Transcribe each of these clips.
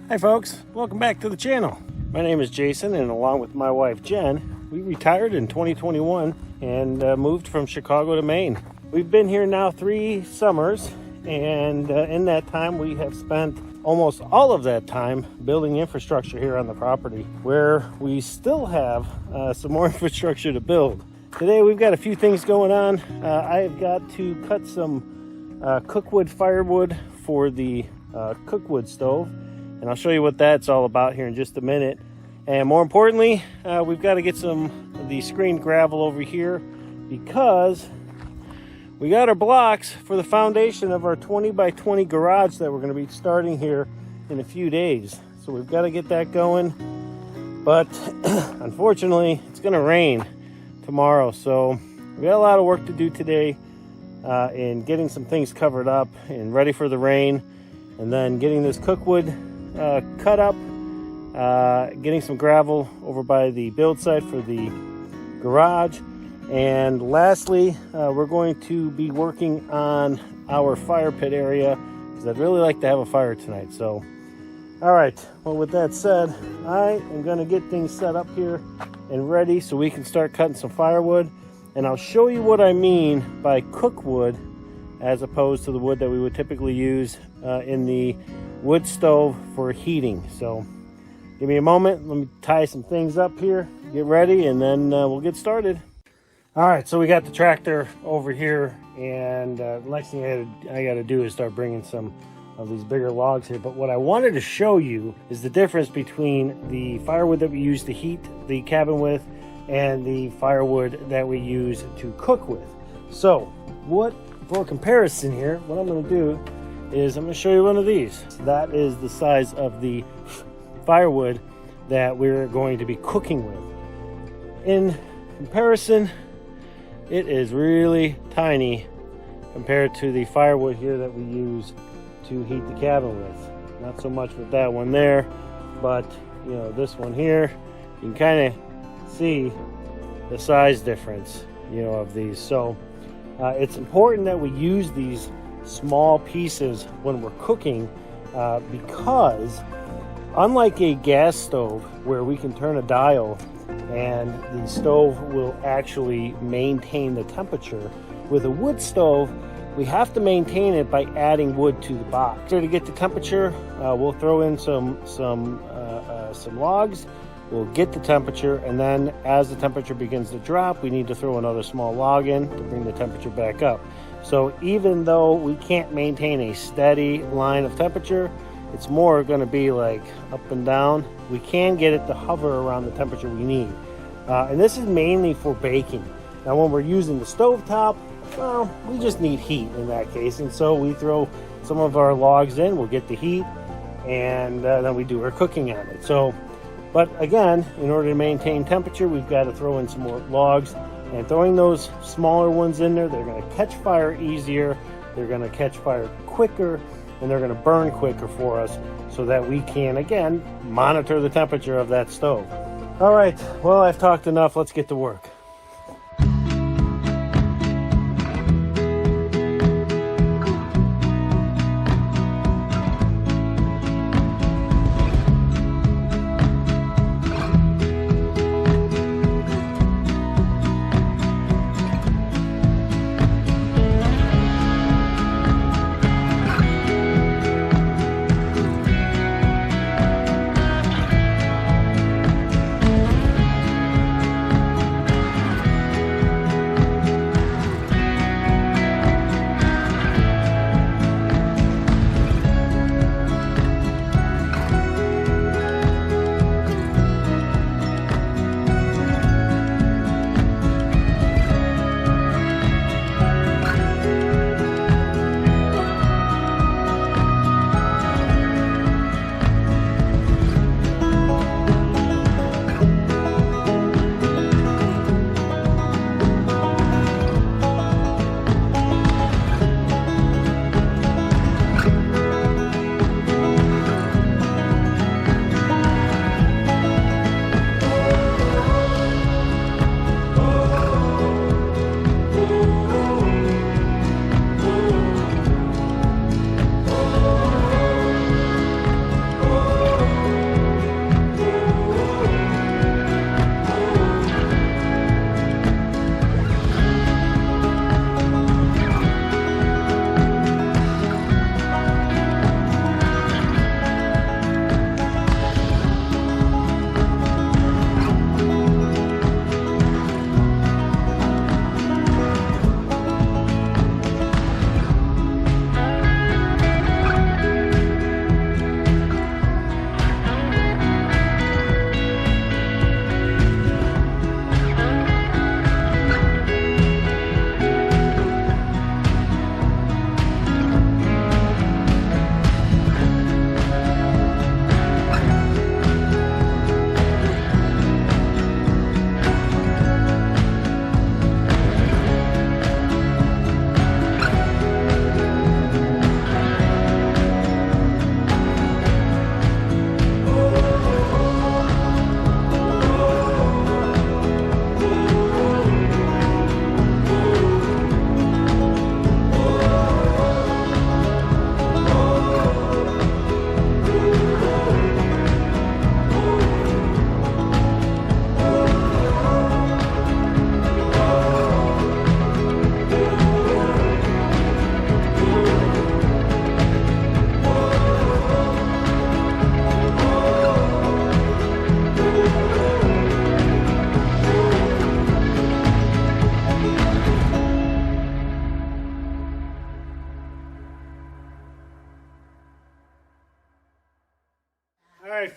Hi folks, welcome back to the channel. My name is Jason, and along with my wife Jen, we retired in 2021 and moved from Chicago to Maine. We've been here now 3 summers, and in that time we have spent almost all of that time building infrastructure here on the property, where we still have some more infrastructure to build. Today we've got a few things going on. I've got to cut some cookwood firewood for the cookwood stove, and I'll show you what that's all about here in just a minute. And more importantly, we've got to get some of the screened gravel over here, because we got our blocks for the foundation of our 20 by 20 garage that we're going to be starting here in a few days. So we've got to get that going, but unfortunately it's going to rain tomorrow, so we got a lot of work to do today in getting some things covered up and ready for the rain, and then getting this cookwood cut up, getting some gravel over by the build site for the garage, and lastly we're going to be working on our fire pit area, because I'd really like to have a fire tonight. So all right, well, with that said, I am going to get things set up here and ready so we can start cutting some firewood, and I'll show you what I mean by cookwood as opposed to the wood that we would typically use in the wood stove for heating. So give me a moment, let me tie some things up here, get ready, and then we'll get started. All right, so we got the tractor over here, and the next thing I got to do is start bringing some of these bigger logs here. But what I wanted to show you is the difference between the firewood that we use to heat the cabin with and the firewood that we use to cook with. So for comparison here, what I'm going to do is I'm going to show you one of these. That is the size of the firewood that we're going to be cooking with. In comparison, it is really tiny compared to the firewood here that we use to heat the cabin with. Not so much with that one there, but you know, this one here, you can kind of see the size difference, you know, of these. So it's important that we use these small pieces when we're cooking, because unlike a gas stove where we can turn a dial and the stove will actually maintain the temperature, with a wood stove we have to maintain it by adding wood to the box. So to get the temperature, we'll throw in some logs, we'll get the temperature, and then as the temperature begins to drop, we need to throw another small log in to bring the temperature back up. So even though we can't maintain a steady line of temperature, it's more going to be like up and down, we can get it to hover around the temperature we need. And this is mainly for baking. Now when we're using the stovetop, well, we just need heat in that case, and so we throw some of our logs in, we'll get the heat, and then we do our cooking on it. So, but again, in order to maintain temperature, we've got to throw in some more logs, and throwing those smaller ones in there, they're going to catch fire easier, they're going to catch fire quicker, and they're going to burn quicker for us, so that we can, again, monitor the temperature of that stove. All right, well, I've talked enough, let's get to work.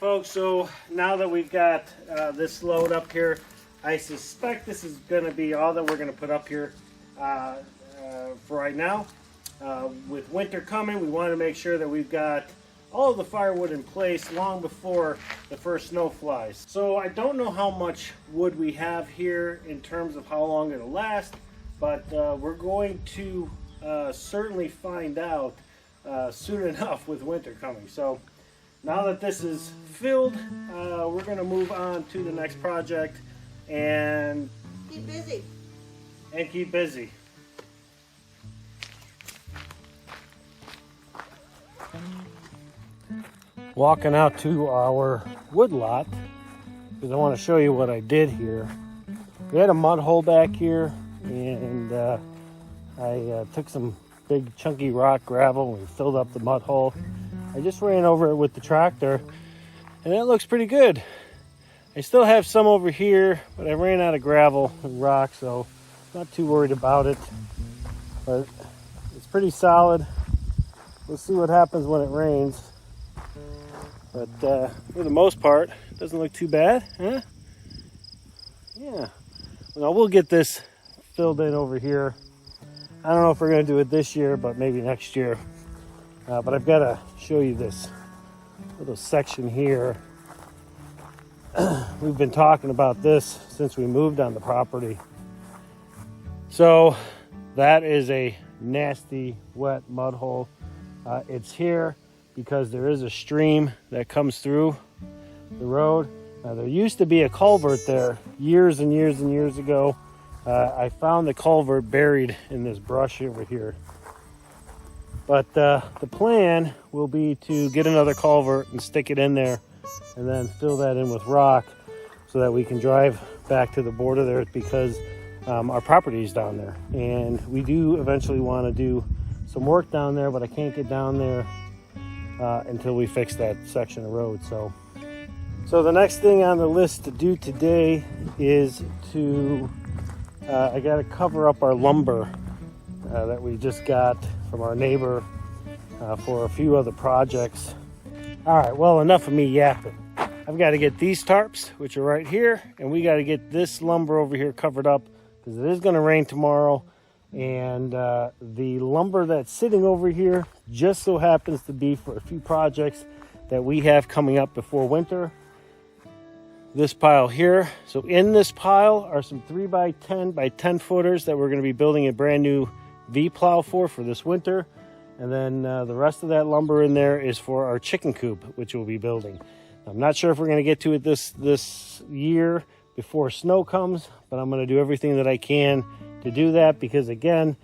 folks, so now that we've got this load up here, I suspect this is going to be all that we're going to put up here for right now. With winter coming, we want to make sure that we've got all of the firewood in place long before the first snow flies. So I don't know how much wood we have here in terms of how long it'll last, but we're going to certainly find out soon enough with winter coming. So now that this is filled, we're going to move on to the next project and keep busy. Keep busy. Walking out to our wood lot because I want to show you what I did here. We had a mud hole back here, and I took some big chunky rock gravel and filled up the mud hole. I just ran over it with the tractor, and it looks pretty good. I still have some over here, but I ran out of gravel and rock, so I'm not too worried about it. But it's pretty solid. We'll see what happens when it rains. But for the most part, it doesn't look too bad, huh? Yeah. Well, we'll get this filled in over here. I don't know if we're going to do it this year, but maybe next year. But I've got to show you this little section here. We've been talking about this since we moved on the property. So that is a nasty wet mud hole. It's here because there is a stream that comes through the road. Now, there used to be a culvert there years and years and years ago. I found the culvert buried in this brush over here. But the plan will be to get another culvert and stick it in there and then fill that in with rock so that we can drive back to the border there, because our property is down there. And we do eventually want to do some work down there, but I can't get down there until we fix that section of road. So the next thing on the list to do today is to I got to cover up our lumber that we just got from our neighbor for a few other projects. All right, well, enough of me yapping. I've got to get these tarps, which are right here, and we got to get this lumber over here covered up because it is going to rain tomorrow. And the lumber that's sitting over here just so happens to be for a few projects that we have coming up before winter. This pile here. So in this pile are some 3x10 by 10 footers that we're going to be building a brand new V-plow for this winter. And then the rest of that lumber in there is for our chicken coop, which we'll be building. I'm not sure if we're going to get to it this year before snow comes, but I'm going to do everything that I can to do that, because again,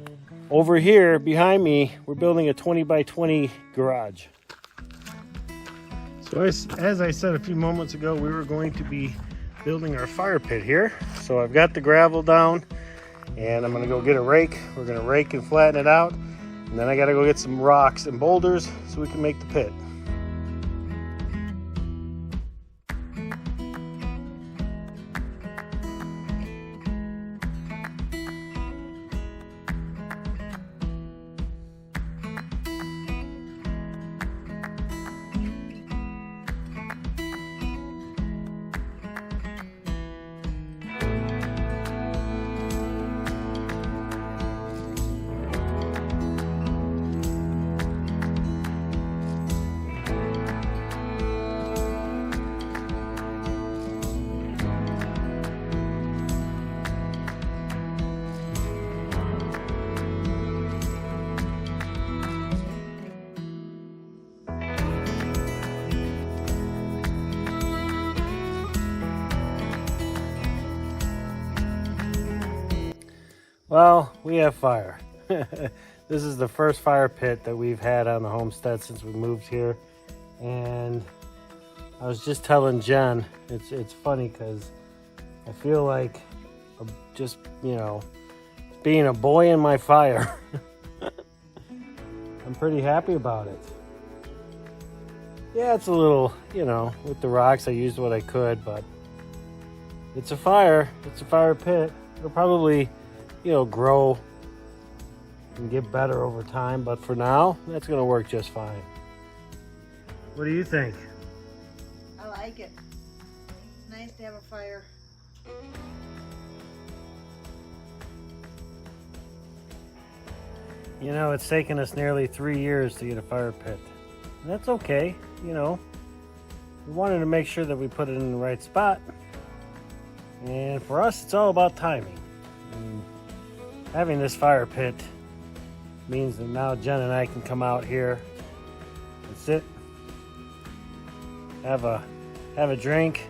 over here behind me, we're building a 20 by 20 garage. So as I said a few moments ago, we were going to be building our fire pit here. So I've got the gravel down, and I'm going to go get a rake. We're going to rake and flatten it out, and then I got to go get some rocks and boulders so we can make the pit. Well, we have fire. This is the first fire pit that we've had on the homestead since we moved here. And I was just telling Jen, it's funny because I feel like I'm just, being a boy in my fire. I'm pretty happy about it. Yeah, it's a little, with the rocks, I used what I could, but it's a fire. It's a fire pit. It'll probably, grow and get better over time, but for now, that's going to work just fine. What do you think? I like it. Nice to have a fire. You know, it's taken us nearly 3 years to get a fire pit. And that's okay, you know. We wanted to make sure that we put it in the right spot. And for us, it's all about timing. And having this fire pit means that now Jen and I can come out here and sit, have a drink,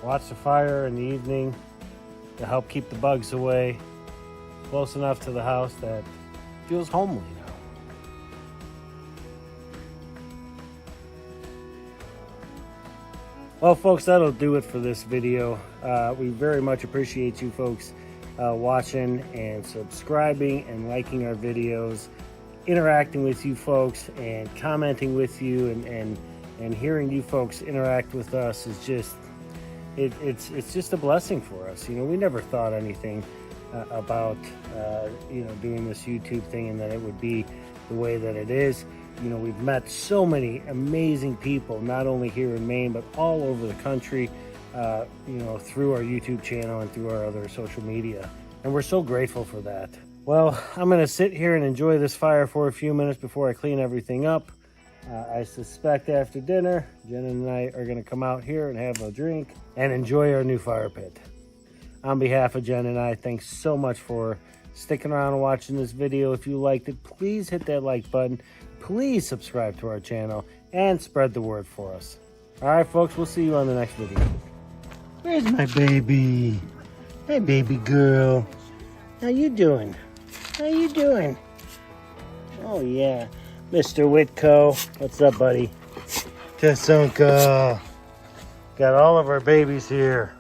watch the fire in the evening to help keep the bugs away, close enough to the house that it feels homely now. Well, folks, that'll do it for this video. We very much appreciate you folks watching and subscribing and liking our videos, interacting with you folks and commenting with you, and hearing you folks interact with us is just it's just a blessing for us. You know, we never thought anything about you know, doing this YouTube thing and that it would be the way that it is. You know, we've met so many amazing people, not only here in Maine, but all over the country, you know, through our YouTube channel and through our other social media. And we're so grateful for that. Well, I'm going to sit here and enjoy this fire for a few minutes before I clean everything up. I suspect after dinner, Jen and I are going to come out here and have a drink and enjoy our new fire pit. On behalf of Jen and I, thanks so much for sticking around and watching this video. If you liked it, please hit that like button. Please subscribe to our channel and spread the word for us. All right, folks, we'll see you on the next video. Where's my baby? Hi, baby girl. How you doing? How you doing? Oh, yeah. Mr. Whitco. What's up, buddy? Tessunka. Got all of our babies here.